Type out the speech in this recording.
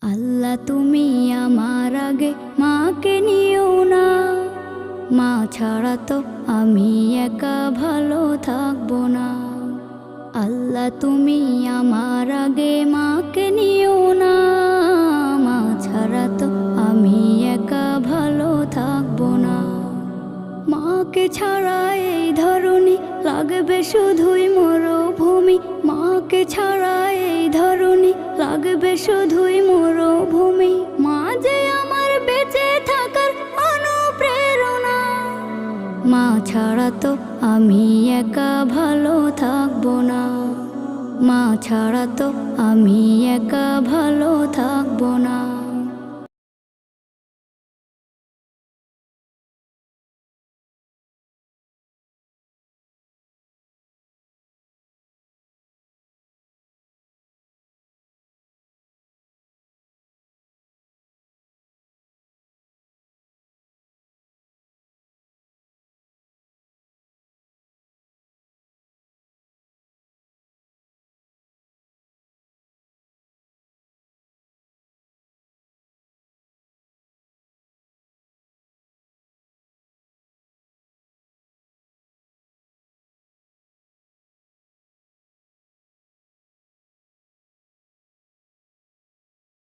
আল্লাহ তুমি আমার আগে মাকে নিও না, মা ছাড়া তো আমি একা ভালো থাকবো না। আল্লাহ তুমি আমার আগে মাকে নিও না, মা ছাড়া তো আমি একা ভালো থাকবো না। মাকে ছাড়া এই ধরনী লাগবে শুধুই মরুভূমি, মাকে ছাড়া এই ধরনী লাগবে শুধুই মরুভূমি। মা যে আমার বেঁচে থাকার অনুপ্রেরণা, মা ছাড়া তো আমি একা ভালো থাকবো না, মা ছাড়া তো আমি একা ভালো থাকবো